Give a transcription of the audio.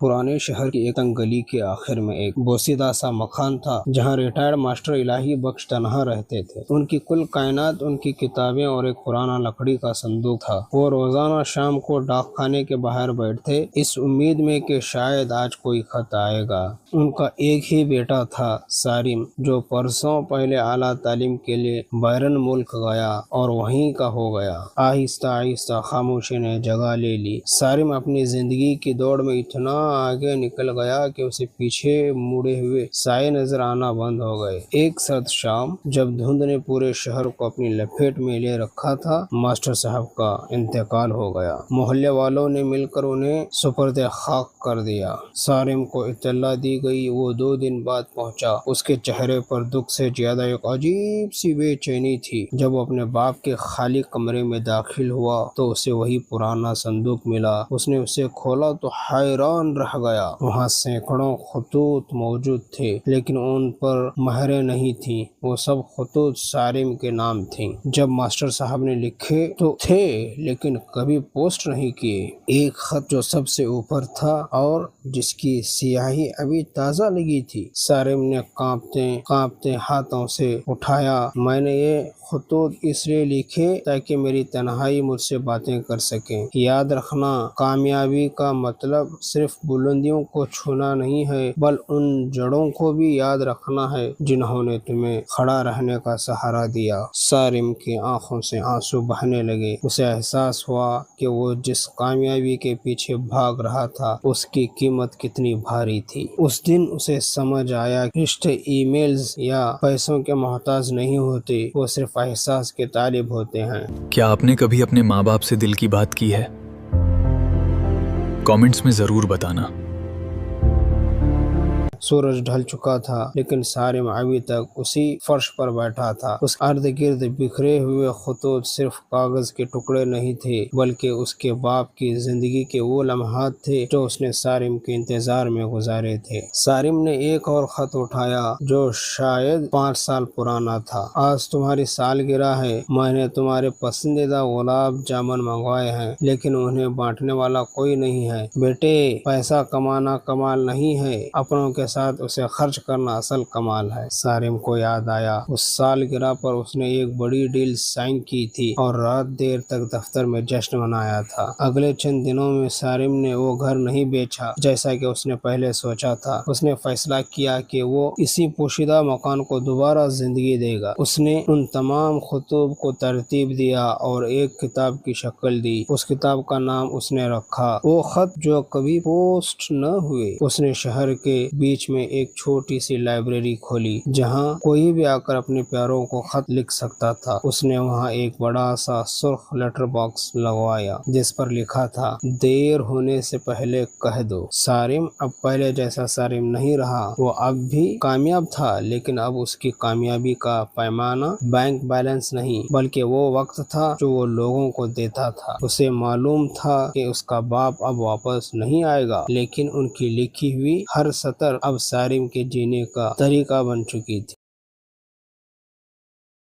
پرانے شہر کی ایک تنگ گلی کے آخر میں ایک بوسیدہ سا مکان تھا جہاں ریٹائرڈ ماسٹر الہی بخش تنہا رہتے تھے۔ ان کی کل کائنات ان کی کتابیں اور ایک پرانا لکڑی کا صندوق تھا۔ وہ روزانہ شام کو ڈاک خانے کے باہر بیٹھتے، اس امید میں کہ شاید آج کوئی خط آئے گا۔ ان کا ایک ہی بیٹا تھا، سارم، جو پرسوں پہلے اعلیٰ تعلیم کے لیے بیرون ملک گیا اور وہیں کا ہو گیا۔ آہستہ آہستہ خاموشی نے جگہ لے لی۔ سارم اپنی زندگی کی دوڑ میں اتنا آگے نکل گیا کہ اسے پیچھے مڑے ہوئے سائے نظر آنا بند ہو گئے۔ ایک سرد شام جب دھند نے پورے شہر کو اپنی لپیٹ میں لے رکھا تھا، ماسٹر صاحب کا انتقال ہو گیا۔ محلے والوں نے مل کر انہیں سپرد خاک کر دیا۔ سارم کو اطلاع دی گئی، وہ 2 دن بعد پہنچا۔ اس کے چہرے پر دکھ سے زیادہ ایک عجیب سی بے چینی تھی۔ جب وہ اپنے باپ کے خالی کمرے میں داخل ہوا تو اسے وہی پرانا صندوق ملا۔ اس نے اسے کھولا تو حیران رہ گیا۔ وہاں سینکڑوں خطوط موجود تھے، لیکن ان پر مہریں نہیں تھیں۔ وہ سب خطوط سارم کے نام تھیں۔ جب ماسٹر صاحب نے لکھے تو تھے، لیکن کبھی پوسٹ نہیں کیے۔ ایک خط جو سب سے اوپر تھا اور جس کی سیاہی ابھی تازہ لگی تھی، سارم نے کانپتے ہاتھوں سے اٹھایا۔ میں نے یہ خطوط اس لیے لکھے تاکہ میری تنہائی مجھ سے باتیں کر سکیں۔ یاد رکھنا، کامیابی کا مطلب صرف بلندیوں کو چھونا نہیں ہے، بلکہ ان جڑوں کو بھی یاد رکھنا ہے جنہوں نے تمہیں کھڑا رہنے کا سہارا دیا۔ سارم کی آنکھوں سے آنسو بہنے لگے۔ اسے احساس ہوا کہ وہ جس کامیابی کے پیچھے بھاگ رہا تھا، اس کی قیمت کتنی بھاری تھی۔ اس دن اسے سمجھ آیا کہ رشتے ای میلز یا پیسوں کے محتاج نہیں ہوتے، وہ صرف احساس کے طالب ہوتے ہیں۔ کیا آپ نے کبھی اپنے ماں باپ سے دل کی بات کی ہے؟ کامنٹس میں ضرور بتانا۔ سورج ڈھل چکا تھا، لیکن سارم ابھی تک اسی فرش پر بیٹھا تھا۔ اس ارد گرد بکھرے ہوئے خطوط صرف کاغذ کے ٹکڑے نہیں تھے، بلکہ اس کے باپ کی زندگی کے وہ لمحات تھے جو اس نے سارم کے انتظار میں گزارے تھے۔ سارم نے ایک اور خط اٹھایا جو شاید 5 سال پرانا تھا۔ آج تمہاری سالگرہ ہے۔ میں نے تمہارے پسندیدہ گلاب جامن منگوائے ہیں، لیکن انہیں بانٹنے والا کوئی نہیں ہے۔ بیٹے، پیسہ کمانا کمال نہیں ہے، اپنوں کے ساتھ اسے خرچ کرنا اصل کمال ہے۔ سارم کو یاد آیا، اس سالگرہ پر اس نے ایک بڑی ڈیل سائن کی تھی اور رات دیر تک دفتر میں جشن منایا تھا۔ اگلے چند دنوں میں سارم نے وہ گھر نہیں بیچا جیسا کہ اس نے پہلے سوچا تھا۔ اس نے فیصلہ کیا کہ وہ اسی پوشیدہ مکان کو دوبارہ زندگی دے گا۔ اس نے ان تمام خطوط کو ترتیب دیا اور ایک کتاب کی شکل دی۔ اس کتاب کا نام اس نے رکھا وہ خط جو کبھی پوسٹ نہ ہوئے۔ اس نے شہر کے بیچ میں ایک چھوٹی سی لائبریری کھولی جہاں کوئی بھی آ کر اپنے پیاروں کو خط لکھ سکتا تھا۔ اس نے وہاں ایک بڑا سا سرخ لیٹر باکس لگوایا جس پر لکھا تھا، دیر ہونے سے پہلے کہہ دو۔ سارم اب پہلے جیسا سارم نہیں رہا۔ وہ اب بھی کامیاب تھا، لیکن اب اس کی کامیابی کا پیمانہ بینک بیلنس نہیں، بلکہ وہ وقت تھا جو وہ لوگوں کو دیتا تھا۔ اسے معلوم تھا کہ اس کا باپ اب واپس نہیں آئے گا، لیکن ان کی لکھی ہوئی ہر سطر اب سارم کے جینے کا طریقہ بن چکی تھی۔